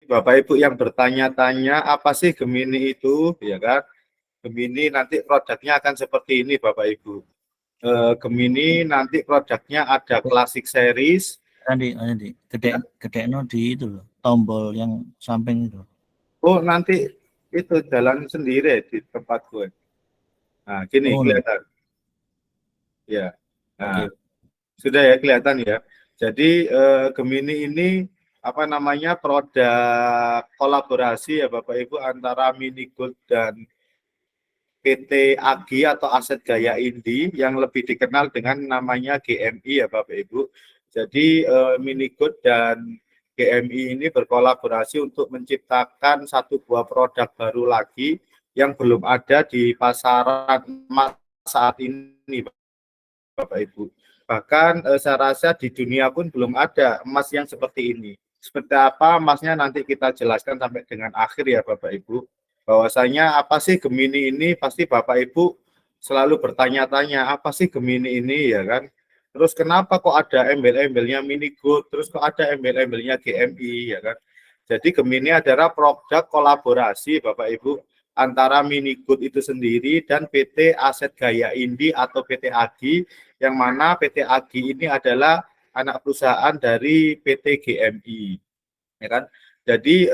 Bapak Ibu yang bertanya-tanya apa sih Gemini itu, ya kan? Gemini nanti produknya akan seperti ini Bapak Ibu. Gemini nanti produknya ada Classic Series. Nanti gede no di itu loh, tombol yang samping itu. Oh nanti itu jalan sendiri di tempat gue. Nah gini kelihatan. Ya. Nah, sudah ya kelihatan ya. Jadi Gemini ini apa namanya produk kolaborasi ya Bapak Ibu antara Minigold dan PT AGI atau Aset Gaya Indi yang lebih dikenal dengan namanya GMI ya Bapak Ibu. Jadi Minigold dan GMI ini berkolaborasi untuk menciptakan satu buah produk baru lagi yang belum ada di pasaran emas saat ini Bapak Ibu. Bahkan saya rasa di dunia pun belum ada emas yang seperti ini. Seperti apa emasnya nanti kita jelaskan sampai dengan akhir ya Bapak Ibu. Bahwasanya apa sih Gemini ini, pasti Bapak Ibu selalu bertanya-tanya apa sih Gemini ini ya kan. Terus kenapa kok ada embel-embelnya Minigold, terus kok ada embel-embelnya GMI ya kan. Jadi Gemini adalah produk kolaborasi Bapak Ibu antara Minigold itu sendiri dan PT Aset Gaya Indi atau PT AGI, yang mana PT AGI ini adalah anak perusahaan dari PT GMI, ya kan? Jadi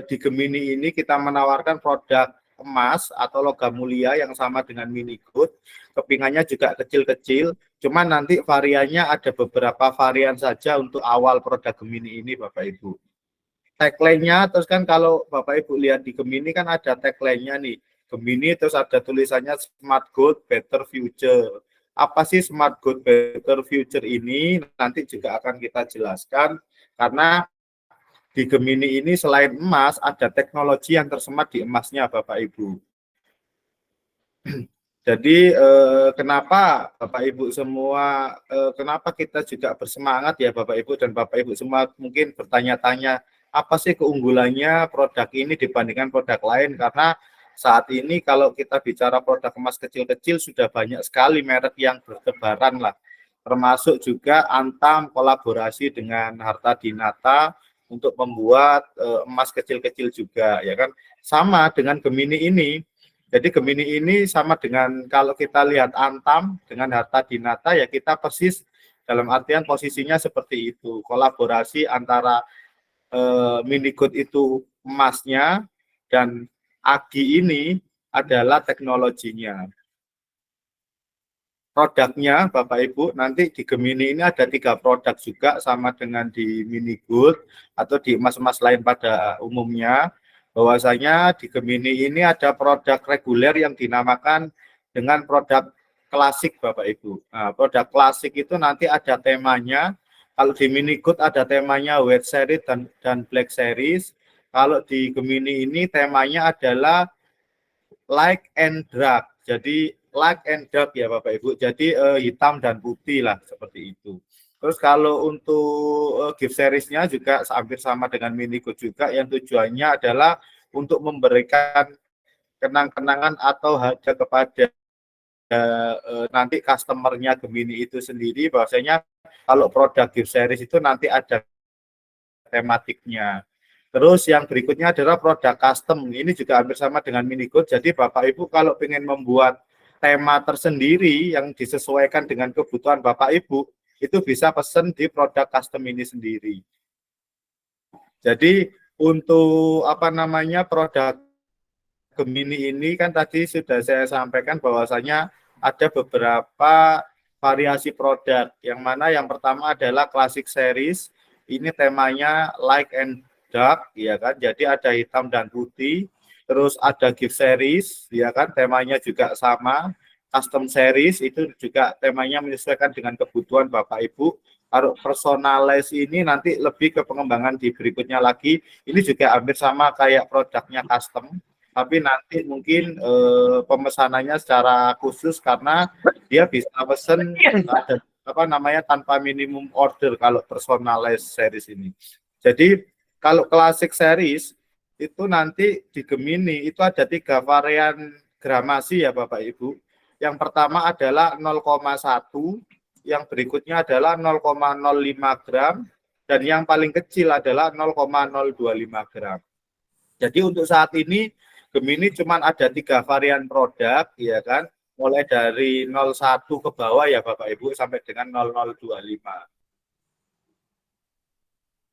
di Gemini ini kita menawarkan produk emas atau logam mulia yang sama dengan Minigold, kepingannya juga kecil-kecil, cuman nanti variannya ada beberapa varian saja untuk awal produk Gemini ini Bapak Ibu. Tagline-nya terus kan kalau Bapak Ibu lihat di Gemini kan ada tagline-nya nih. Gemini terus ada tulisannya Smart Gold Better Future. Apa sih Smart Gold Better Future ini? Nanti juga akan kita jelaskan karena di Gemini ini selain emas ada teknologi yang tersemat di emasnya Bapak Ibu. Jadi kenapa Bapak Ibu semua, kenapa kita juga bersemangat ya Bapak Ibu dan Bapak Ibu semua mungkin bertanya-tanya apa sih keunggulannya produk ini dibandingkan produk lain, karena saat ini kalau kita bicara produk emas kecil-kecil sudah banyak sekali merek yang bertebaran lah, termasuk juga Antam kolaborasi dengan Harta Dinata untuk membuat emas kecil-kecil juga ya kan, sama dengan Gemini ini. Jadi Gemini ini sama dengan kalau kita lihat Antam dengan Harta Dinata ya kita persis dalam artian posisinya seperti itu, kolaborasi antara Minigold itu emasnya dan AGI ini adalah teknologinya. Produknya Bapak Ibu nanti di Gemini ini ada 3 produk juga sama dengan di Minigold atau di emas-emas lain pada umumnya. Bahwasanya di Gemini ini ada produk reguler yang dinamakan dengan produk klasik Bapak Ibu. Nah, produk klasik itu nanti ada temanya. Kalau di Minigold ada temanya White Series dan Black Series. Kalau di Gemini ini temanya adalah Light and Dark. Jadi light and dark ya Bapak Ibu. Jadi hitam dan putih lah seperti itu. Terus kalau untuk gift seriesnya juga hampir sama dengan Minigold juga, yang tujuannya adalah untuk memberikan kenang-kenangan atau hadiah kepada nanti customernya Gemini itu sendiri, bahwasanya kalau produk gift series itu nanti ada tematiknya. Terus yang berikutnya adalah produk custom. Ini juga hampir sama dengan Minigold. Jadi Bapak Ibu kalau ingin membuat tema tersendiri yang disesuaikan dengan kebutuhan Bapak Ibu, itu bisa pesen di produk custom ini sendiri. Jadi untuk apa namanya produk Gemini ini kan tadi sudah saya sampaikan bahwasanya ada beberapa variasi produk, yang mana yang pertama adalah Classic Series. Ini temanya light and dark ya kan, jadi ada hitam dan putih. Terus ada Gift Series ya kan, temanya juga sama. Custom Series itu juga temanya menyesuaikan dengan kebutuhan Bapak Ibu. Kalau personalize ini nanti lebih ke pengembangan di berikutnya lagi. Ini juga hampir sama kayak produknya custom, tapi nanti mungkin pemesanannya secara khusus karena dia bisa pesen ada apa namanya tanpa minimum order kalau personalized series ini. Jadi kalau classic series itu nanti di Gemini itu ada 3 varian gramasi ya Bapak Ibu. Yang pertama adalah 0,1, yang berikutnya adalah 0,05 gram, dan yang paling kecil adalah 0,025 gram. Jadi untuk saat ini Gemini cuma ada 3 varian produk, ya kan, mulai dari 01 ke bawah ya Bapak Ibu sampai dengan 0025.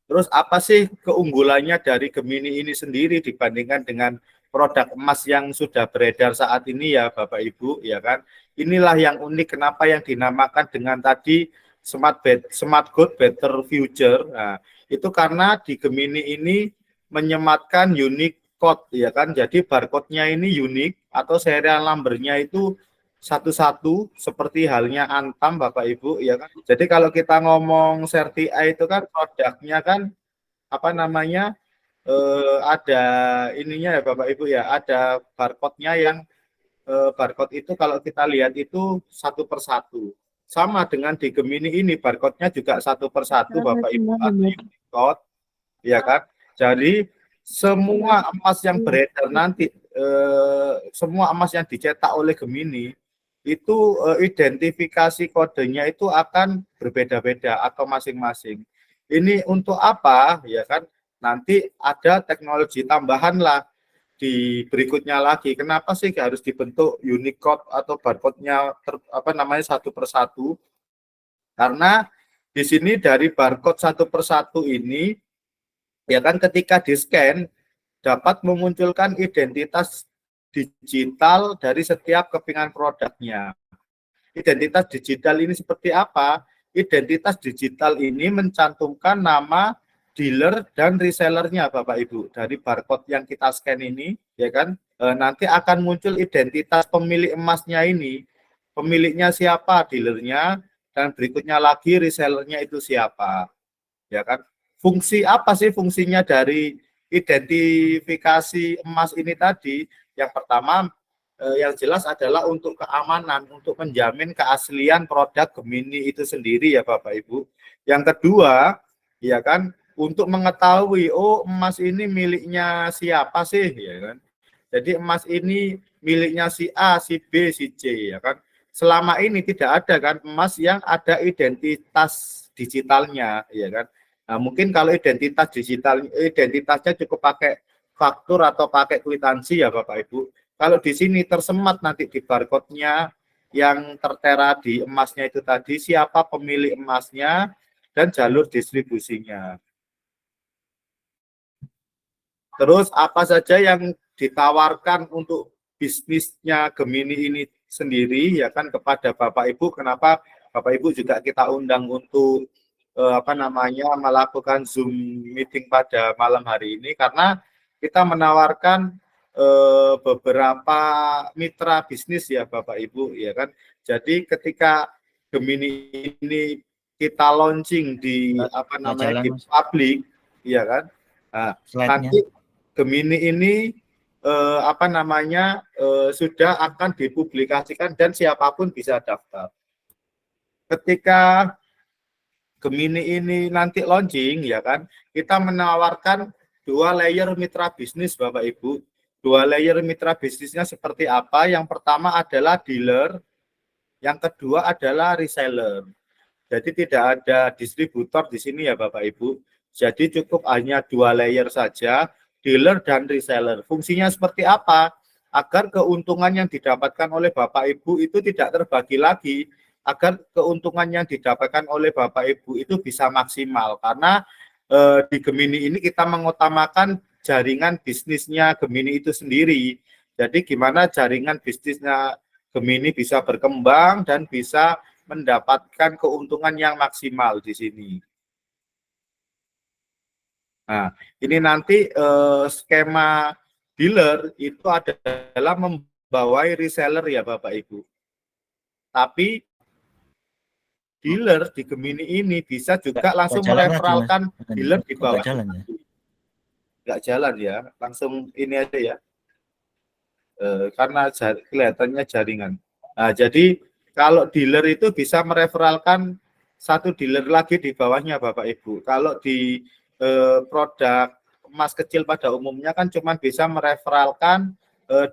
Terus apa sih keunggulannya dari Gemini ini sendiri dibandingkan dengan produk emas yang sudah beredar saat ini ya Bapak Ibu, ya kan? Inilah yang unik kenapa yang dinamakan dengan tadi Smart Gold Better Future. Nah, itu karena di Gemini ini menyematkan unique code, ya kan? Jadi barcode-nya ini unik atau serial number-nya itu satu-satu seperti halnya Antam Bapak Ibu, ya kan. Jadi kalau kita ngomong Certi-A itu kan produknya kan apa namanya ada ininya ya Bapak Ibu ya, ada barcode-nya yang barcode itu kalau kita lihat itu satu persatu. Sama dengan di Gemini ini barcode-nya juga satu persatu Bapak Ibu ada unique code, ya kan. Jadi semua emas yang beredar nanti semua emas yang dicetak oleh Gemini itu identifikasi kodenya itu akan berbeda-beda atau masing-masing. Ini untuk apa? Ya kan, nanti ada teknologi tambahan lah di berikutnya lagi. Kenapa sih harus dibentuk Unicode atau barcode-nya satu persatu? Karena di sini dari barcode satu persatu ini, ya kan, ketika di-scan dapat memunculkan identitas digital dari setiap kepingan produknya. Identitas digital ini seperti apa? Identitas digital ini mencantumkan nama dealer dan resellernya Bapak Ibu. Dari barcode yang kita scan ini, ya kan, nanti akan muncul identitas pemilik emasnya ini. Pemiliknya siapa, dealernya, dan berikutnya lagi resellernya itu siapa. Ya kan? Fungsi apa sih fungsinya dari identifikasi emas ini tadi? Yang pertama yang jelas adalah untuk keamanan, untuk menjamin keaslian produk Gemini itu sendiri ya Bapak Ibu. Yang kedua, ya kan, untuk mengetahui oh emas ini miliknya siapa sih, ya kan. Jadi emas ini miliknya si A, si B, si C, ya kan. Selama ini tidak ada kan emas yang ada identitas digitalnya, ya kan. Nah, mungkin kalau identitasnya cukup pakai faktur atau pakai kwitansi ya Bapak Ibu. Kalau di sini tersemat nanti di barcode-nya yang tertera di emasnya itu tadi siapa pemilik emasnya dan jalur distribusinya. Terus apa saja yang ditawarkan untuk bisnisnya Gemini ini sendiri ya kan kepada Bapak Ibu. Kenapa Bapak Ibu juga kita undang untuk melakukan Zoom meeting pada malam hari ini karena kita menawarkan beberapa mitra bisnis ya Bapak Ibu ya kan. Jadi ketika Gemini ini kita launching di di publik ya kan. Nah, nanti Gemini ini sudah akan dipublikasikan dan siapapun bisa daftar. Ketika Gemini ini nanti launching ya kan, kita menawarkan 2 layer mitra bisnis Bapak Ibu. 2 layer mitra bisnisnya seperti apa? Yang pertama adalah dealer, yang kedua adalah reseller. Jadi tidak ada distributor di sini ya Bapak Ibu. Jadi cukup hanya 2 layer saja, dealer dan reseller. Fungsinya seperti apa? Agar keuntungan yang didapatkan oleh Bapak Ibu itu tidak terbagi lagi, agar keuntungan yang didapatkan oleh Bapak Ibu itu bisa maksimal. Karena di Gemini ini kita mengutamakan jaringan bisnisnya Gemini itu sendiri. Jadi gimana jaringan bisnisnya Gemini bisa berkembang dan bisa mendapatkan keuntungan yang maksimal di sini. Nah, ini nanti skema dealer itu adalah membawai reseller ya Bapak Ibu. Tapi dealer di Gemini ini bisa juga langsung mereferalkan dealer di bawah. Nggak jalan ya, langsung ini aja ya. Karena kelihatannya jaringan. Nah, jadi kalau dealer itu bisa mereferalkan satu dealer lagi di bawahnya Bapak Ibu. Kalau di produk emas kecil pada umumnya kan cuma bisa mereferalkan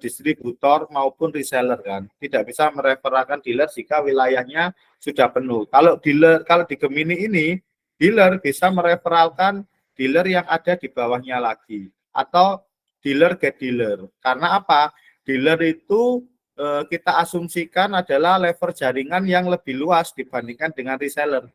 distributor maupun reseller kan. Tidak bisa mereferalkan dealer jika wilayahnya sudah penuh. Kalau di Gemini ini dealer bisa mereferalkan dealer yang ada di bawahnya lagi, atau dealer get dealer. Karena apa? Dealer itu kita asumsikan adalah level jaringan yang lebih luas dibandingkan dengan reseller.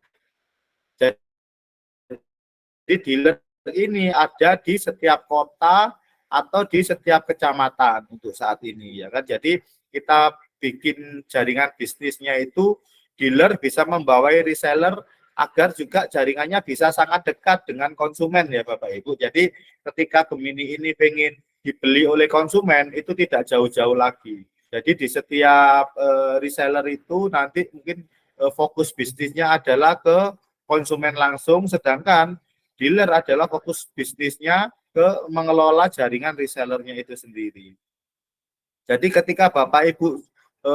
Jadi dealer ini ada di setiap kota atau di setiap kecamatan untuk saat ini, ya kan. Jadi kita bikin jaringan bisnisnya itu dealer bisa membawai reseller agar juga jaringannya bisa sangat dekat dengan konsumen, ya Bapak Ibu. Jadi ketika Gemini ini pengen dibeli oleh konsumen itu tidak jauh-jauh lagi. Jadi di setiap reseller itu nanti mungkin fokus bisnisnya adalah ke konsumen langsung, sedangkan dealer adalah fokus bisnisnya ke mengelola jaringan resellernya itu sendiri. Jadi ketika Bapak Ibu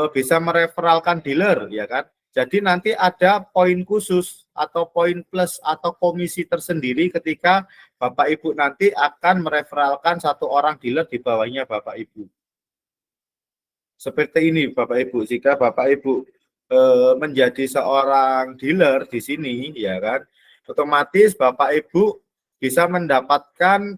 bisa mereferalkan dealer, ya kan, jadi nanti ada poin khusus atau poin plus atau komisi tersendiri ketika Bapak Ibu nanti akan mereferalkan satu orang dealer di bawahnya Bapak Ibu. Seperti ini Bapak Ibu, jika Bapak Ibu menjadi seorang dealer di sini, ya kan, otomatis Bapak Ibu bisa mendapatkan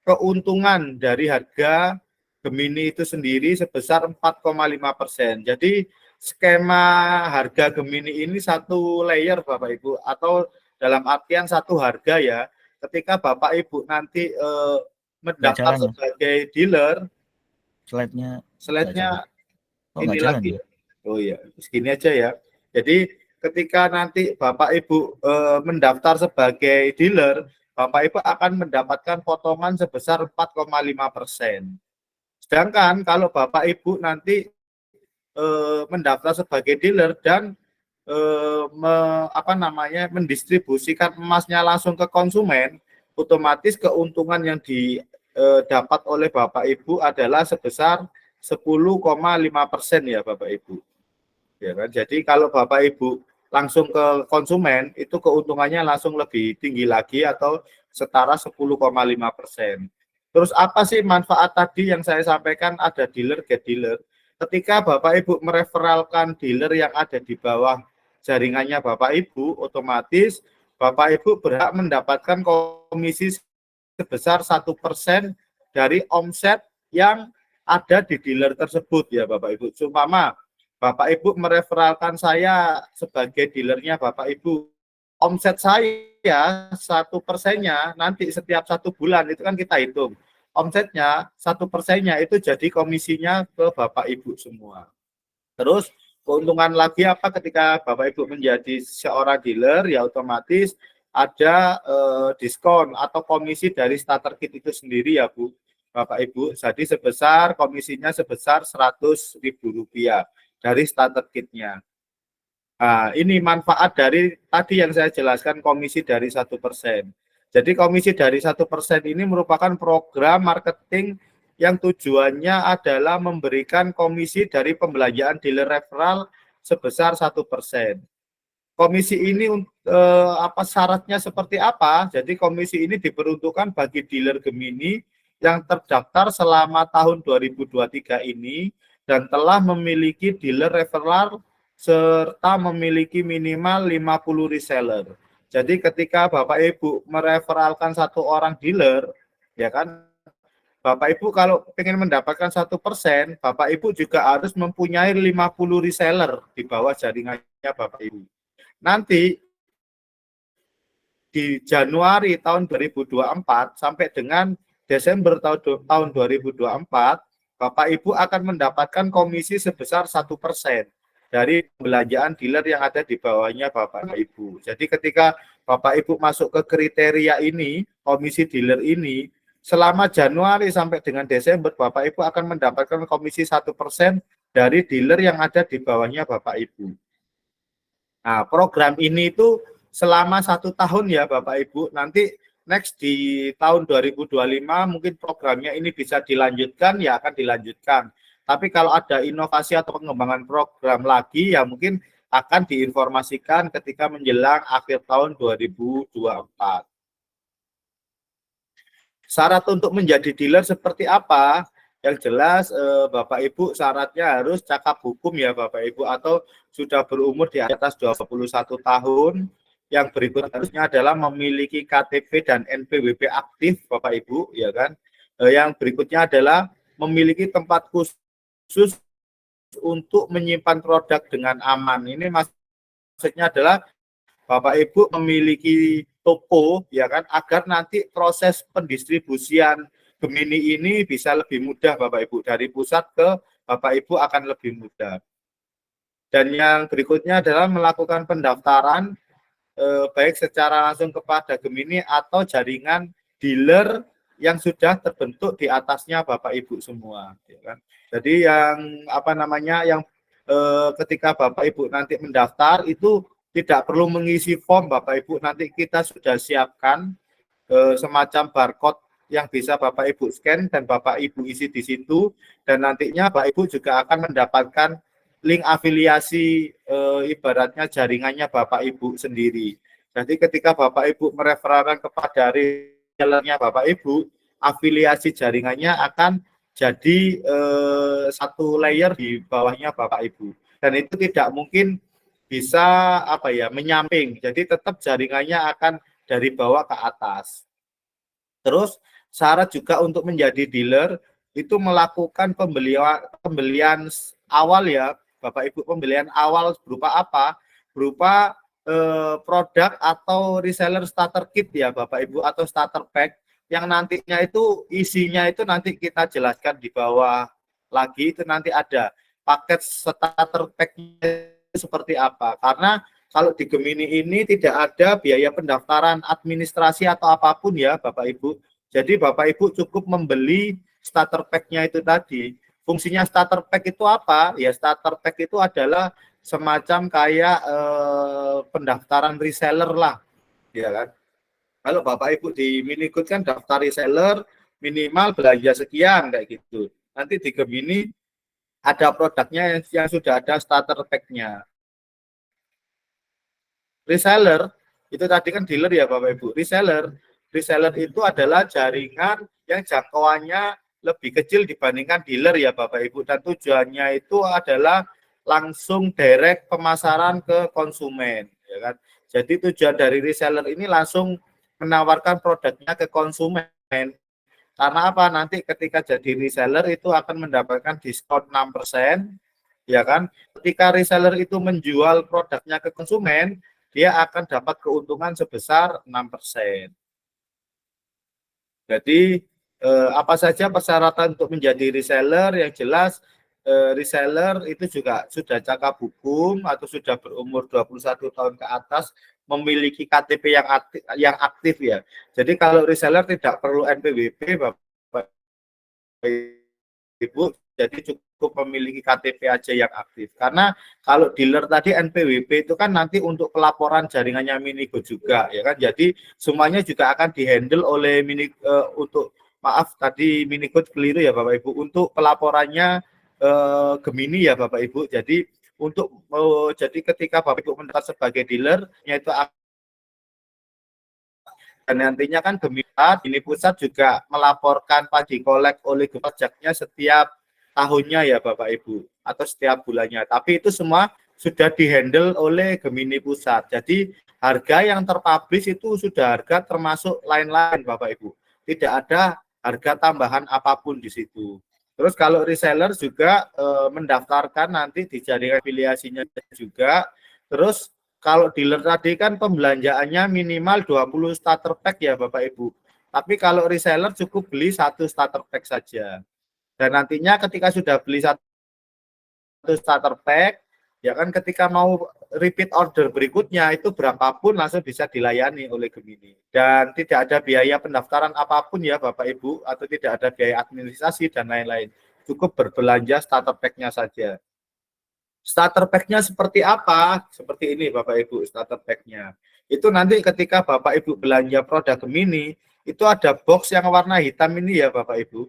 keuntungan dari harga Gemini itu sendiri sebesar 4,5%. Jadi skema harga Gemini ini satu layer Bapak Ibu, atau dalam artian satu harga, ya. Ketika Bapak Ibu nanti mendaftar sebagai dealer, slide-nya ini lagi. Oh iya, segini aja ya. Jadi ketika nanti Bapak Ibu mendaftar sebagai dealer, Bapak Ibu akan mendapatkan potongan sebesar 4,5%. Sedangkan kalau Bapak Ibu nanti mendaftar sebagai dealer dan mendistribusikan emasnya langsung ke konsumen, otomatis keuntungan yang didapat oleh Bapak Ibu adalah sebesar 10,5% ya Bapak Ibu. Ya kan? Jadi kalau Bapak Ibu langsung ke konsumen itu keuntungannya langsung lebih tinggi lagi atau setara 10,5%. Terus apa sih manfaat tadi yang saya sampaikan, ada dealer get dealer? Ketika Bapak Ibu mereferalkan dealer yang ada di bawah jaringannya Bapak Ibu, otomatis Bapak Ibu berhak mendapatkan komisi sebesar 1% dari omset yang ada di dealer tersebut, ya Bapak Ibu. Seumpama Bapak Ibu mereferalkan saya sebagai dealernya Bapak Ibu, omset saya 1%-nya nanti setiap 1 bulan itu kan kita hitung, omsetnya 1%-nya itu jadi komisinya ke Bapak Ibu semua. Terus keuntungan lagi apa ketika Bapak Ibu menjadi seorang dealer, ya otomatis ada diskon atau komisi dari starter kit itu sendiri, ya Bu, Bapak Ibu. Jadi komisinya sebesar Rp100.000 dari starter kitnya. Nah, ini manfaat dari tadi yang saya jelaskan, komisi dari 1%. Jadi komisi dari 1% ini merupakan program marketing yang tujuannya adalah memberikan komisi dari pembelanjaan dealer referral sebesar 1%. Komisi ini syaratnya seperti apa? Jadi komisi ini diperuntukkan bagi dealer Gemini yang terdaftar selama tahun 2023 ini dan telah memiliki dealer referral serta memiliki minimal 50 reseller. Jadi ketika Bapak Ibu mereferalkan satu orang dealer, ya kan, Bapak Ibu kalau ingin mendapatkan 1%, Bapak Ibu juga harus mempunyai 50 reseller di bawah jaringannya Bapak Ibu. Nanti di Januari tahun 2024 sampai dengan Desember tahun 2024, Bapak Ibu akan mendapatkan komisi sebesar 1% dari pembelanjaan dealer yang ada di bawahnya Bapak Ibu. Jadi ketika Bapak Ibu masuk ke kriteria ini, komisi dealer ini, selama Januari sampai dengan Desember, Bapak Ibu akan mendapatkan komisi 1% dari dealer yang ada di bawahnya Bapak Ibu. Nah, program ini itu selama 1 tahun ya Bapak Ibu. Nanti next di tahun 2025 mungkin programnya ini bisa dilanjutkan, ya akan dilanjutkan. Tapi kalau ada inovasi atau pengembangan program lagi, ya mungkin akan diinformasikan ketika menjelang akhir tahun 2024. Syarat untuk menjadi dealer seperti apa? Yang jelas Bapak Ibu syaratnya harus cakap hukum ya Bapak Ibu, atau sudah berumur di atas 21 tahun, yang berikutnya adalah memiliki KTP dan NPWP aktif, Bapak Ibu, ya kan. Yang berikutnya adalah memiliki tempat khusus untuk menyimpan produk dengan aman. Ini maksudnya adalah Bapak Ibu memiliki toko, ya kan, agar nanti proses pendistribusian Gemini ini bisa lebih mudah, Bapak Ibu, dari pusat ke Bapak Ibu akan lebih mudah. Dan yang berikutnya adalah melakukan pendaftaran baik secara langsung kepada Gemini atau jaringan dealer yang sudah terbentuk di atasnya Bapak Ibu semua, ya kan. Jadi yang apa namanya, yang ketika Bapak Ibu nanti mendaftar itu tidak perlu mengisi form, Bapak Ibu, nanti kita sudah siapkan semacam barcode yang bisa Bapak Ibu scan dan Bapak Ibu isi di situ, dan nantinya Bapak Ibu juga akan mendapatkan link afiliasi ibaratnya jaringannya Bapak Ibu sendiri. Jadi ketika Bapak Ibu mereferalkan kepada resellernya Bapak Ibu, afiliasi jaringannya akan jadi satu layer di bawahnya Bapak Ibu. Dan itu tidak mungkin bisa apa ya, menyamping. Jadi tetap jaringannya akan dari bawah ke atas. Terus syarat juga untuk menjadi dealer itu melakukan pembelian awal ya, Bapak Ibu. Pembelian awal berupa apa? Berupa produk atau reseller starter kit ya Bapak Ibu, atau starter pack yang nantinya itu isinya itu nanti kita jelaskan di bawah lagi, itu nanti ada paket starter pack-nya seperti apa. Karena kalau di Gemini ini tidak ada biaya pendaftaran administrasi atau apapun ya Bapak Ibu. Jadi Bapak Ibu cukup membeli starter pack-nya itu tadi. Fungsinya starter pack itu apa? Ya starter pack itu adalah semacam kayak pendaftaran reseller lah, ya kan. Kalau Bapak Ibu di Minigood kan daftar reseller minimal belanja sekian kayak gitu. Nanti di Gemini ada produknya yang sudah ada starter pack-nya. Reseller itu tadi kan dealer ya Bapak Ibu. Reseller itu adalah jaringan yang jangkauannya lebih kecil dibandingkan dealer ya Bapak Ibu, dan tujuannya itu adalah langsung direct pemasaran ke konsumen, ya kan. Jadi tujuan dari reseller ini langsung menawarkan produknya ke konsumen. Karena apa? Nanti ketika jadi reseller itu akan mendapatkan diskon 6%, ya kan. Ketika reseller itu menjual produknya ke konsumen, dia akan dapat keuntungan sebesar 6%. Jadi apa saja persyaratan untuk menjadi reseller? Yang jelas reseller itu juga sudah cakap hukum atau sudah berumur 21 tahun ke atas, memiliki KTP yang aktif ya. Jadi kalau reseller tidak perlu NPWP Bapak Ibu, jadi cukup memiliki KTP aja yang aktif. Karena kalau dealer tadi NPWP itu kan nanti untuk pelaporan jaringannya Minigood juga, ya kan. Jadi semuanya juga akan dihandle oleh untuk maaf tadi Minigood keliru ya Bapak Ibu, untuk pelaporannya Gemini ya Bapak Ibu. Jadi untuk jadi ketika Bapak Ibu mendaftar sebagai dealer, yaitu dan nantinya kan Gemini pusat juga melaporkan pajak kolek oleh pajaknya setiap tahunnya ya Bapak Ibu, atau setiap bulannya. Tapi itu semua sudah dihandle oleh Gemini pusat. Jadi harga yang terpublish itu sudah harga termasuk lain-lain Bapak Ibu. Tidak ada harga tambahan apapun di situ. Terus kalau reseller juga mendaftarkan nanti di jaringan afiliasinya juga. Terus kalau dealer tadi kan pembelanjaannya minimal 20 starter pack ya Bapak Ibu. Tapi kalau reseller cukup beli 1 starter pack saja. Dan nantinya ketika sudah beli 1 starter pack, ya kan, ketika mau repeat order berikutnya itu berapapun langsung bisa dilayani oleh Gemini. Dan tidak ada biaya pendaftaran apapun ya Bapak Ibu, atau tidak ada biaya administrasi dan lain-lain. Cukup berbelanja starter pack-nya saja. Starter pack-nya seperti apa? Seperti ini Bapak Ibu starter pack-nya. Itu nanti ketika Bapak Ibu belanja produk Gemini, itu ada box yang warna hitam ini ya Bapak Ibu.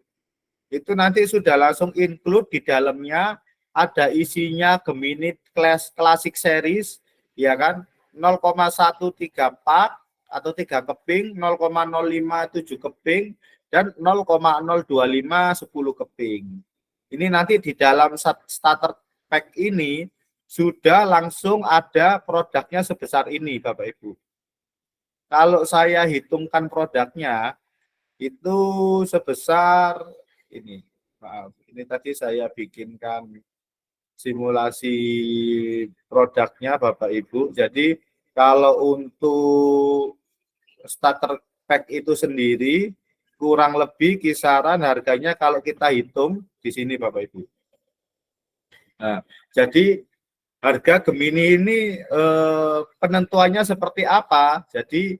Itu nanti sudah langsung include di dalamnya, ada isinya Gemini Classic Series, ya kan, 0,134 atau 3 keping, 0,057 keping, dan 0,025 10 keping. Ini nanti di dalam starter pack ini sudah langsung ada produknya sebesar ini Bapak Ibu. kalau saya hitungkan produknya itu sebesar ini. Maaf, ini tadi saya bikinkan simulasi produknya Bapak Ibu. Jadi kalau untuk starter pack itu sendiri kurang lebih kisaran harganya kalau kita hitung di sini Bapak Ibu. Nah, jadi harga Gemini ini penentuannya seperti apa? Jadi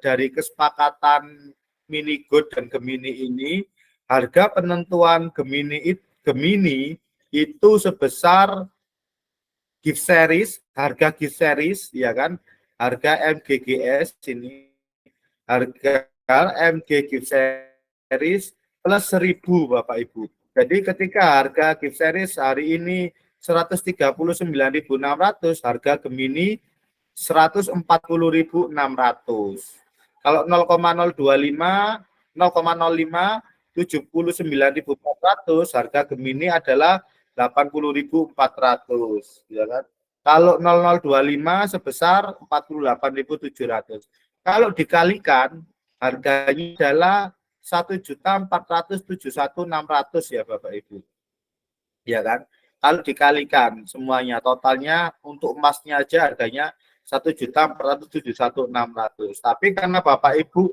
dari kesepakatan Minigold dan Gemini ini, harga penentuan Gemini itu sebesar gift series, harga gift series, ya kan? Harga MGGS ini, harga MG gift series plus 1.000 Bapak Ibu. Jadi ketika harga gift series hari ini 139.600, harga Gemini 140.600. Kalau 0,025, 0,05 79.400, harga Gemini adalah 80.400, ya kan? Kalau 0025 sebesar 48.700. Kalau dikalikan harganya adalah 1.471.600 ya Bapak Ibu. Ya kan? Kalau dikalikan semuanya totalnya untuk emasnya aja harganya 1.471.600. Tapi karena Bapak Ibu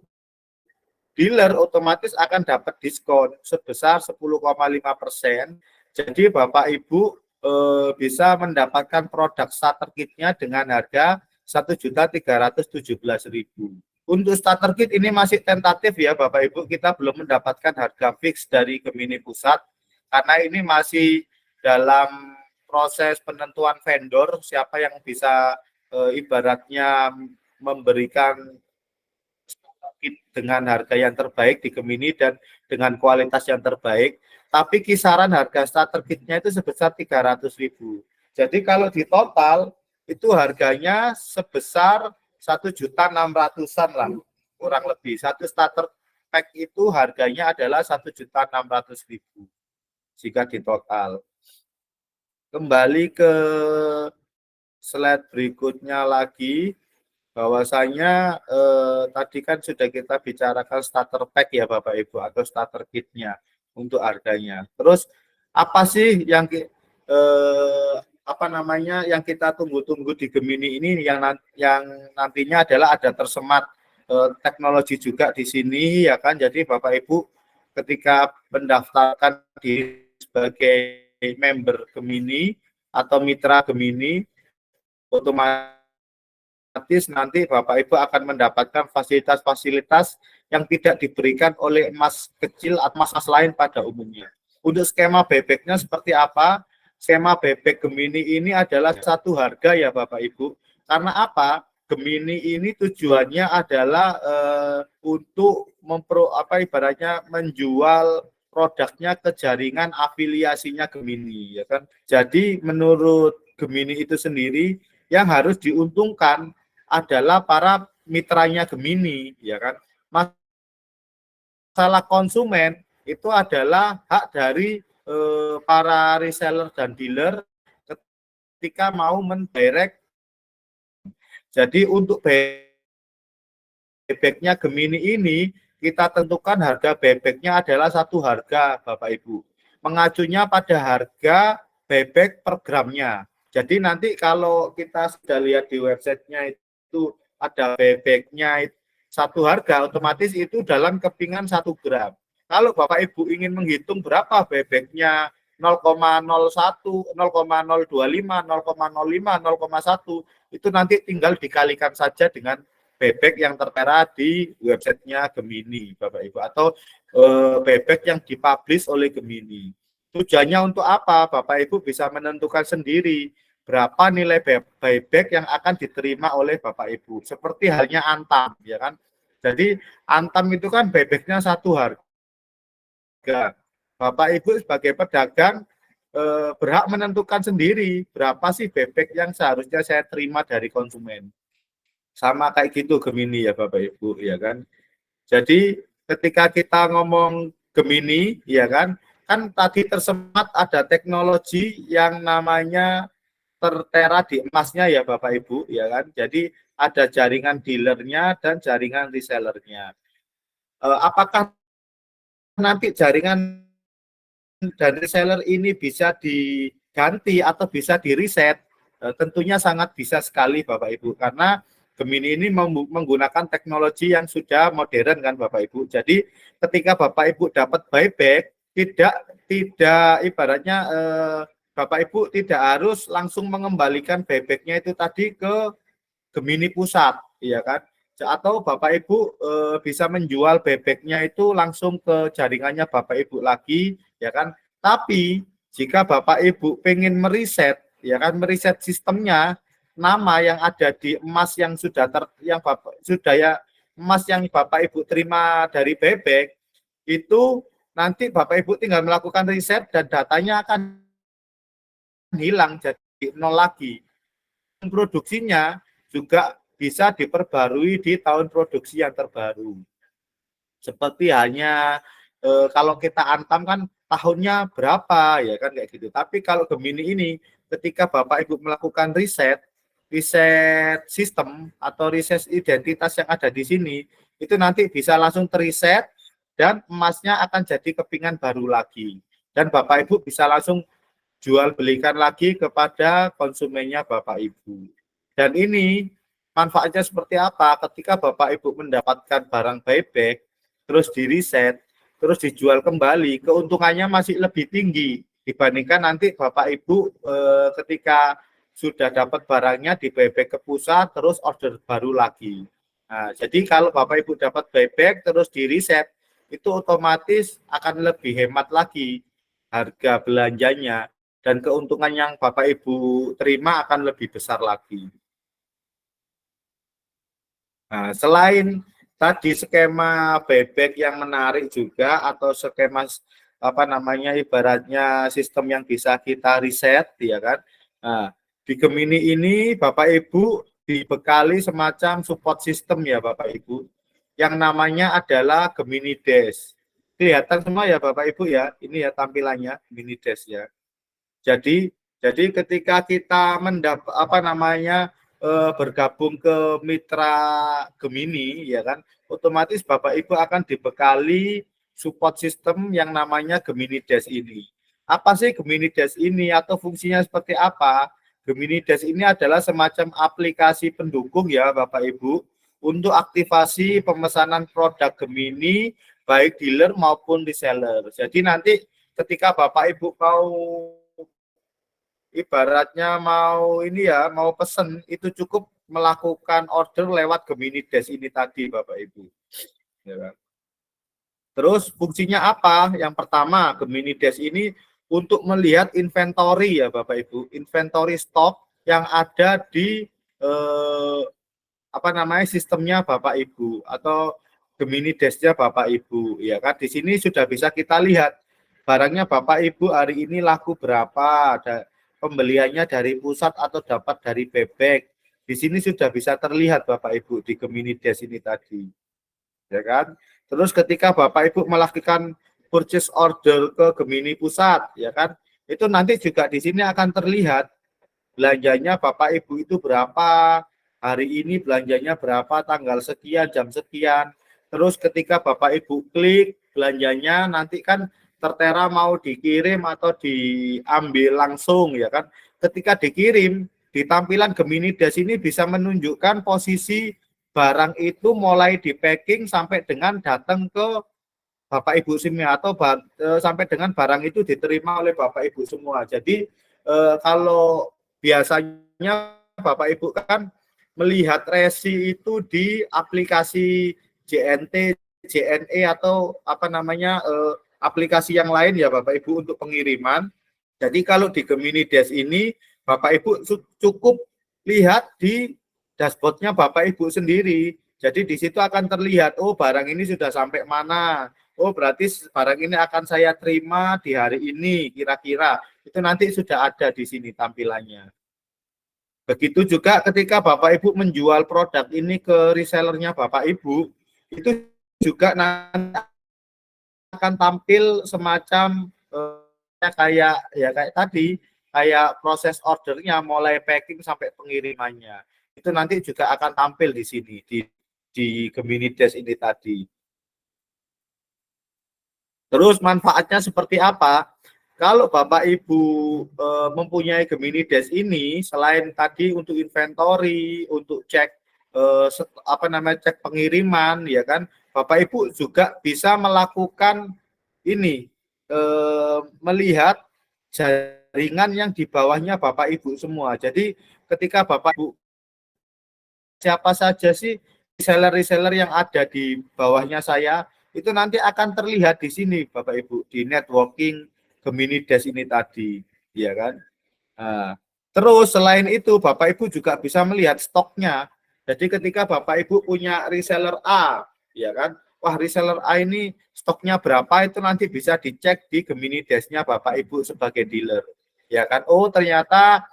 dealer otomatis akan dapat diskon sebesar 10,5%. Jadi Bapak Ibu bisa mendapatkan produk starter kitnya dengan harga 1.317.000. Untuk starter kit ini masih tentatif ya Bapak Ibu, kita belum mendapatkan harga fix dari Gemini Pusat karena ini masih dalam proses penentuan vendor siapa yang bisa ibaratnya memberikan dengan harga yang terbaik di Gemini dan dengan kualitas yang terbaik, tapi kisaran harga starter kitnya itu sebesar 300.000. Jadi kalau di total itu harganya sebesar 1.600.000-an lah, kurang lebih. Satu starter pack itu harganya adalah 1.600.000 jika di total. Kembali ke slide berikutnya lagi. Bahwasanya tadi kan sudah kita bicarakan starter pack ya Bapak Ibu atau starter kitnya untuk harganya. Terus apa sih yang yang kita tunggu-tunggu di Gemini ini yang nantinya adalah ada tersemat teknologi juga di sini ya kan. Jadi Bapak Ibu ketika mendaftarkan diri sebagai member Gemini atau mitra Gemini, otomatis nanti Bapak Ibu akan mendapatkan fasilitas-fasilitas yang tidak diberikan oleh emas kecil atau emas lain pada umumnya. Untuk skema bebeknya seperti apa? Skema bebek Gemini ini adalah satu harga ya Bapak Ibu. Karena apa? Gemini ini tujuannya adalah untuk ibaratnya menjual produknya ke jaringan afiliasinya Gemini ya kan. Jadi menurut Gemini itu sendiri yang harus diuntungkan adalah para mitranya Gemini, ya kan. Masalah konsumen itu adalah hak dari para reseller dan dealer ketika mau mendirect. Jadi untuk bebeknya Gemini ini kita tentukan harga bebeknya adalah satu harga, Bapak Ibu. Mengacunya pada harga bebek per gramnya. Jadi nanti kalau kita sudah lihat di websitenya itu ada bebeknya satu harga, otomatis itu dalam kepingan 1 gram. Kalau Bapak Ibu ingin menghitung berapa bebeknya 0,01, 0,025, 0,05, 0,1, itu nanti tinggal dikalikan saja dengan bebek yang tertera di websitenya Gemini, Bapak Ibu, atau bebek yang dipublish oleh Gemini. Tujuannya untuk apa? Bapak Ibu bisa menentukan sendiri berapa nilai buyback yang akan diterima oleh Bapak Ibu. Seperti halnya Antam, ya kan? Jadi Antam itu kan buybacknya satu harga. Bapak Ibu sebagai pedagang berhak menentukan sendiri berapa sih buyback yang seharusnya saya terima dari konsumen. Sama kayak gitu Gemini ya Bapak Ibu, ya kan? Jadi ketika kita ngomong Gemini, ya kan tadi tersemat ada teknologi yang namanya tertera di emasnya ya Bapak Ibu, ya kan. Jadi ada jaringan dealernya dan jaringan resellernya. Apakah nanti jaringan dan reseller ini bisa diganti atau bisa di-reset? Tentunya sangat bisa sekali Bapak Ibu, karena Gemini ini menggunakan teknologi yang sudah modern kan Bapak Ibu. Jadi ketika Bapak Ibu dapat buyback, tidak ibaratnya Bapak Ibu tidak harus langsung mengembalikan buybacknya itu tadi ke Gemini pusat, ya kan? Atau Bapak Ibu bisa menjual bebeknya itu langsung ke jaringannya Bapak Ibu lagi, ya kan? Tapi jika Bapak Ibu pengen meriset, ya kan, meriset sistemnya, nama yang ada di emas yang sudah emas yang Bapak Ibu terima dari bebek itu nanti Bapak Ibu tinggal melakukan riset dan datanya akan hilang jadi nol lagi. Produksinya juga bisa diperbarui di tahun produksi yang terbaru. Seperti hanya kalau kita Antam kan tahunnya berapa ya kan kayak gitu. Tapi kalau Gemini ini ketika Bapak Ibu melakukan riset sistem atau riset identitas yang ada di sini, itu nanti bisa langsung teriset dan emasnya akan jadi kepingan baru lagi. Dan Bapak Ibu bisa langsung jual belikan lagi kepada konsumennya Bapak Ibu. Dan ini manfaatnya seperti apa? Ketika Bapak Ibu mendapatkan barang buyback, terus di-reset, terus dijual kembali, keuntungannya masih lebih tinggi dibandingkan nanti Bapak Ibu ketika sudah dapat barangnya di buyback ke pusat, terus order baru lagi. Nah, jadi kalau Bapak Ibu dapat buyback, terus di-reset, itu otomatis akan lebih hemat lagi harga belanjanya, dan keuntungan yang Bapak Ibu terima akan lebih besar lagi. Nah, selain tadi skema buyback yang menarik juga atau skema apa namanya ibaratnya sistem yang bisa kita riset ya kan. Nah, di Gemini ini Bapak Ibu dibekali semacam support system ya Bapak Ibu yang namanya adalah Gemini Dash. Kelihatan semua ya Bapak Ibu ya, ini ya tampilannya Gemini Dash ya. Jadi ketika kita bergabung ke mitra Gemini ya kan, otomatis Bapak Ibu akan dibekali support system yang namanya Gemini Dash ini. Apa sih Gemini Dash ini atau fungsinya seperti apa? Gemini Dash ini adalah semacam aplikasi pendukung ya Bapak Ibu untuk aktivasi pemesanan produk Gemini baik dealer maupun reseller. Jadi nanti ketika Bapak Ibu mau ibaratnya mau pesen, itu cukup melakukan order lewat Gemini Dash ini tadi Bapak Ibu. Ya kan? Terus fungsinya apa? Yang pertama, Gemini Dash ini untuk melihat inventory ya Bapak Ibu, inventory stok yang ada di sistemnya Bapak Ibu atau Gemini Dash-nya Bapak Ibu. Ya kan, di sini sudah bisa kita lihat barangnya Bapak Ibu hari ini laku berapa, ada pembeliannya dari pusat atau dapat dari bebek. Di sini sudah bisa terlihat Bapak Ibu di Gemini Dash ini tadi. Ya kan? Terus ketika Bapak Ibu melakukan purchase order ke Gemini pusat, ya kan? Itu nanti juga di sini akan terlihat belanjanya Bapak Ibu itu berapa, hari ini belanjanya berapa, tanggal sekian, jam sekian. Terus ketika Bapak Ibu klik belanjanya, nanti kan tertera mau dikirim atau diambil langsung ya kan. Ketika dikirim, di tampilan Gemini Dash ini bisa menunjukkan posisi barang itu mulai di packing sampai dengan datang ke Bapak Ibu semua atau sampai dengan barang itu diterima oleh Bapak Ibu semua. Jadi kalau biasanya Bapak Ibu kan melihat resi itu di aplikasi JNT, JNE atau aplikasi yang lain ya Bapak Ibu untuk pengiriman. Jadi kalau di Gemini Dash ini Bapak Ibu cukup lihat di dashboardnya Bapak Ibu sendiri. Jadi di situ akan terlihat, oh barang ini sudah sampai mana. Oh berarti barang ini akan saya terima di hari ini kira-kira. Itu nanti sudah ada di sini tampilannya. Begitu juga ketika Bapak Ibu menjual produk ini ke resellernya Bapak Ibu, itu juga nanti akan tampil semacam kayak tadi, kayak proses ordernya mulai packing sampai pengirimannya. itu nanti juga akan tampil di sini di Gemini Dash ini tadi. Terus manfaatnya seperti apa? Kalau Bapak Ibu mempunyai Gemini Dash ini, selain tadi untuk inventory, untuk cek cek pengiriman, ya kan, Bapak Ibu juga bisa melakukan ini, melihat jaringan yang di bawahnya Bapak Ibu semua. Jadi ketika Bapak Ibu, siapa saja sih reseller-reseller yang ada di bawahnya saya, itu nanti akan terlihat di sini Bapak Ibu, di networking Gemini Dash ini tadi, ya kan. Nah, terus selain itu Bapak Ibu juga bisa melihat stoknya. Jadi ketika Bapak Ibu punya reseller A, ya kan, wah reseller A ini stoknya berapa, itu nanti bisa dicek di Gemini Dash-nya Bapak Ibu sebagai dealer, ya kan. Oh ternyata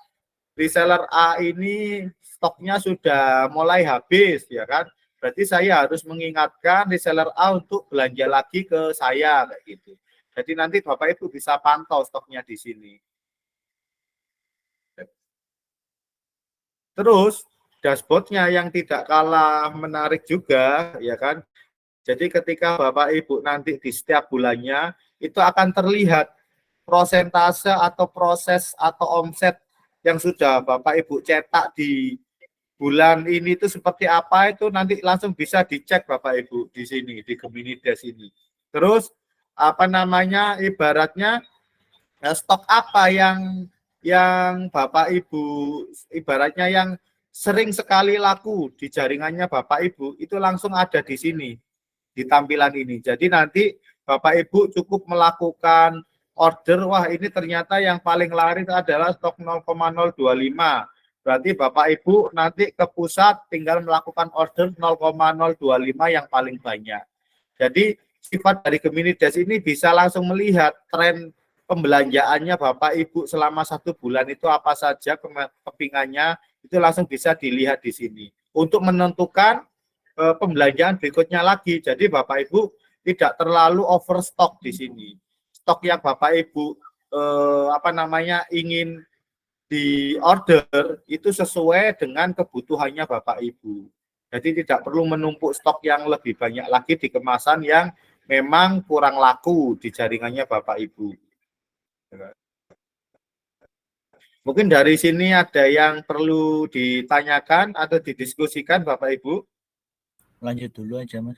reseller A ini stoknya sudah mulai habis, ya kan. Berarti saya harus mengingatkan reseller A untuk belanja lagi ke saya, kayak gitu. Jadi nanti Bapak Ibu bisa pantau stoknya di sini. Terus dashboardnya yang tidak kalah menarik juga, ya kan. Jadi ketika Bapak Ibu nanti di setiap bulannya itu akan terlihat prosentase atau proses atau omset yang sudah Bapak Ibu cetak di bulan ini itu seperti apa, itu nanti langsung bisa dicek Bapak Ibu di sini di Gemini Dash ini. Terus apa namanya, ibaratnya stok apa yang Bapak Ibu ibaratnya yang sering sekali laku di jaringannya Bapak Ibu, itu langsung ada di sini di tampilan ini. Jadi nanti Bapak Ibu cukup melakukan order, wah ini ternyata yang paling laris adalah stok 0,025. Berarti Bapak Ibu nanti ke pusat tinggal melakukan order 0,025 yang paling banyak. Jadi sifat dari Gemini Dash ini bisa langsung melihat tren pembelanjaannya Bapak Ibu selama 1 bulan itu apa saja kepingannya, itu langsung bisa dilihat di sini. Untuk menentukan pembelanjaan berikutnya lagi. Jadi Bapak Ibu tidak terlalu overstock di sini. Stok yang Bapak Ibu ingin di order itu sesuai dengan kebutuhannya Bapak Ibu. Jadi tidak perlu menumpuk stok yang lebih banyak lagi di kemasan yang memang kurang laku di jaringannya Bapak Ibu. Mungkin dari sini ada yang perlu ditanyakan atau didiskusikan Bapak Ibu? Lanjut dulu aja Mas.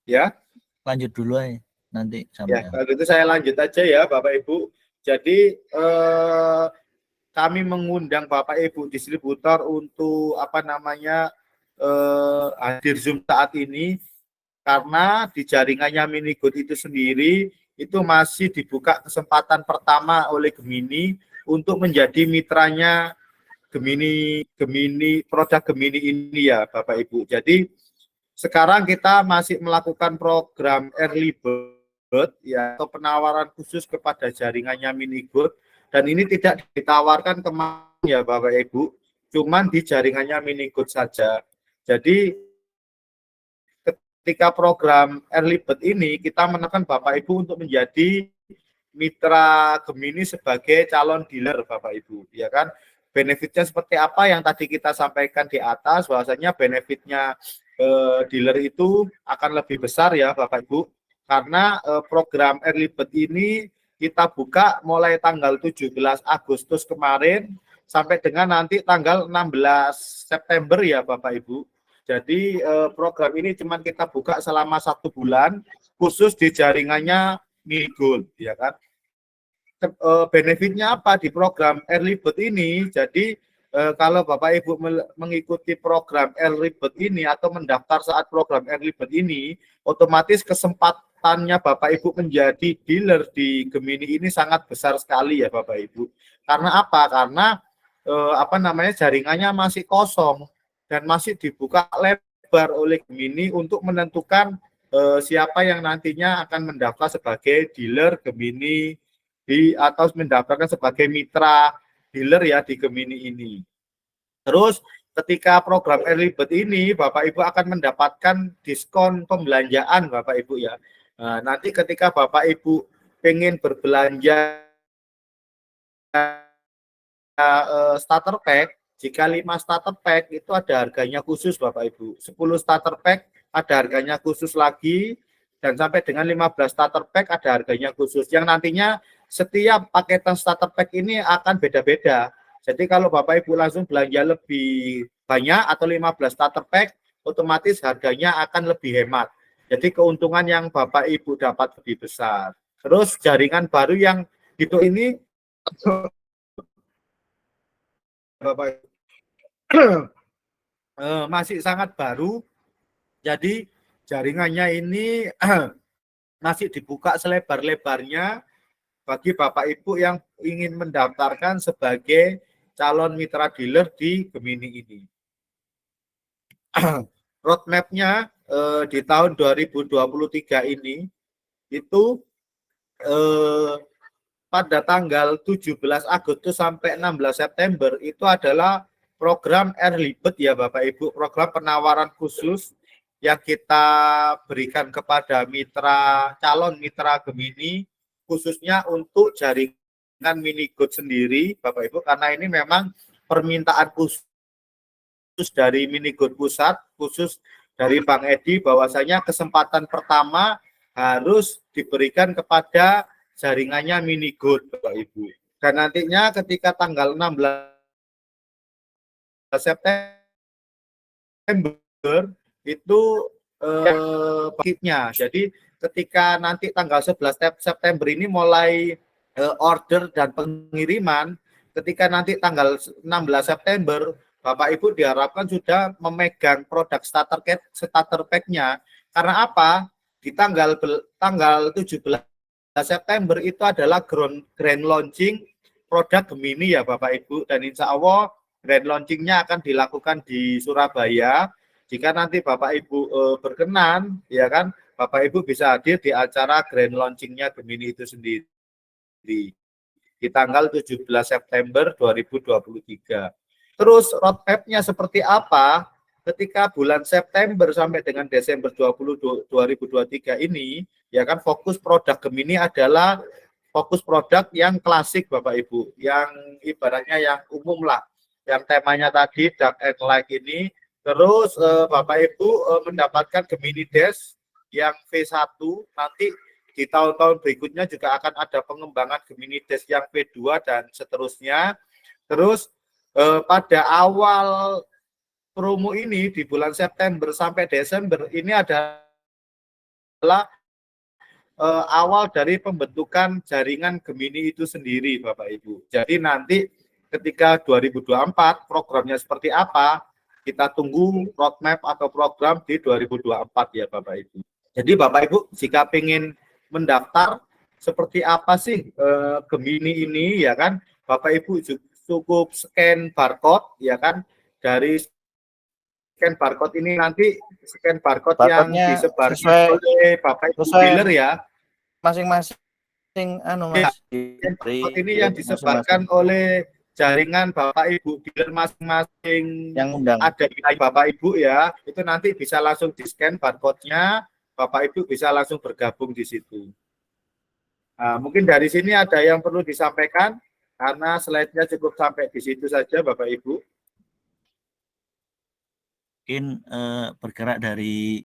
Ya. Lanjut dulu aja nanti sampai. Ya, kalau itu saya lanjut aja ya Bapak Ibu. Jadi kami mengundang Bapak Ibu distributor untuk hadir Zoom saat ini karena di jaringannya Minigood itu sendiri itu masih dibuka kesempatan pertama oleh Gemini untuk menjadi mitranya Gemini produk Gemini ini ya Bapak Ibu. Jadi sekarang kita masih melakukan program early bird ya, atau penawaran khusus kepada jaringannya Minigood, dan ini tidak ditawarkan kemana ya Bapak Ibu, cuman di jaringannya Minigood saja. Jadi ketika program early bird ini kita menekan Bapak Ibu untuk menjadi mitra Gemini sebagai calon dealer Bapak Ibu, ya kan. Benefitnya seperti apa yang tadi kita sampaikan di atas, bahwasanya benefitnya dealer itu akan lebih besar ya Bapak Ibu, karena program early bird ini kita buka mulai tanggal 17 Agustus kemarin sampai dengan nanti tanggal 16 September ya Bapak Ibu. Jadi program ini cuma kita buka selama 1 bulan khusus di jaringannya Minigood, ya kan. Benefitnya apa di program early bird ini? Jadi kalau Bapak Ibu mengikuti program early bird ini atau mendaftar saat program early bird ini, otomatis kesempatannya Bapak Ibu menjadi dealer di Gemini ini sangat besar sekali ya Bapak Ibu. Karena apa? Karena jaringannya masih kosong dan masih dibuka lebar oleh Gemini untuk menentukan siapa yang nantinya akan mendaftar sebagai dealer Gemini atau mendaftarkan sebagai mitra dealer ya di Gemini ini. Terus ketika program early bird ini Bapak Ibu akan mendapatkan diskon pembelanjaan Bapak Ibu ya. Nah, nanti ketika Bapak Ibu pengen berbelanja starter pack, Jika 5 starter pack itu ada harganya khusus Bapak Ibu. 10 starter pack ada harganya khusus lagi, dan sampai dengan 15 starter pack ada harganya khusus. Yang nantinya setiap paketan starter pack ini akan beda-beda. Jadi kalau Bapak Ibu langsung belanja lebih banyak atau 15 starter pack, otomatis harganya akan lebih hemat. Jadi keuntungan yang Bapak Ibu dapat lebih besar. Terus jaringan baru yang gitu ini Bapak Ibu, masih sangat baru, jadi jaringannya ini masih dibuka selebar-lebarnya bagi Bapak Ibu yang ingin mendaftarkan sebagai calon mitra dealer di Gemini ini. Roadmap-nya di tahun 2023 ini itu pada tanggal 17 Agustus sampai 16 September itu adalah program Early Bird ya Bapak Ibu, program penawaran khusus yang kita berikan kepada mitra, calon mitra Gemini, khususnya untuk jaringan mini good sendiri Bapak Ibu, karena ini memang permintaan khusus dari mini good pusat, khusus dari Bang Edi, bahwasanya kesempatan pertama harus diberikan kepada jaringannya mini good Bapak Ibu. Dan nantinya ketika tanggal 16 September itu paketnya. Jadi ketika nanti tanggal 11 September ini mulai order dan pengiriman, ketika nanti tanggal 16 September Bapak Ibu diharapkan sudah memegang produk starter pack-nya. Karena apa? Di tanggal 17 September itu adalah grand launching produk Gemini ya Bapak Ibu, dan insya Allah grand launchingnya akan dilakukan di Surabaya. Jika nanti Bapak Ibu berkenan, ya kan, Bapak Ibu bisa hadir di acara grand launchingnya Gemini itu sendiri di tanggal 17 September 2023. Terus roadmap-nya seperti apa? Ketika bulan September sampai dengan Desember 2023 ini, ya kan, fokus produk Gemini adalah fokus produk yang klasik Bapak Ibu, yang ibaratnya yang umum lah, yang temanya tadi dark and light ini. Terus Bapak Ibu mendapatkan Gemini Dash yang V1, nanti di tahun-tahun berikutnya juga akan ada pengembangan Gemini Dash yang V2 dan seterusnya. Terus pada awal promo ini di bulan September sampai Desember ini adalah awal dari pembentukan jaringan Gemini itu sendiri Bapak Ibu. Jadi nanti ketika 2024 programnya seperti apa, kita tunggu roadmap atau program di 2024 ya Bapak Ibu. Jadi Bapak Ibu jika ingin mendaftar seperti apa sih Gemini ini, ya kan, Bapak Ibu cukup scan barcode, ya kan, dari scan barcode ini nanti scan barcode yang disebarkan oleh Bapak Ibu dealer ya, masing-masing Mas. Barcode ini yang disebarkan oleh jaringan Bapak Ibu dealer masing-masing yang undang ada di Bapak Ibu ya, itu nanti bisa langsung di scan barcode-nya, Bapak Ibu bisa langsung bergabung di situ. Nah, mungkin dari sini ada yang perlu disampaikan, karena slide-nya cukup sampai di situ saja Bapak Ibu. Mungkin bergerak dari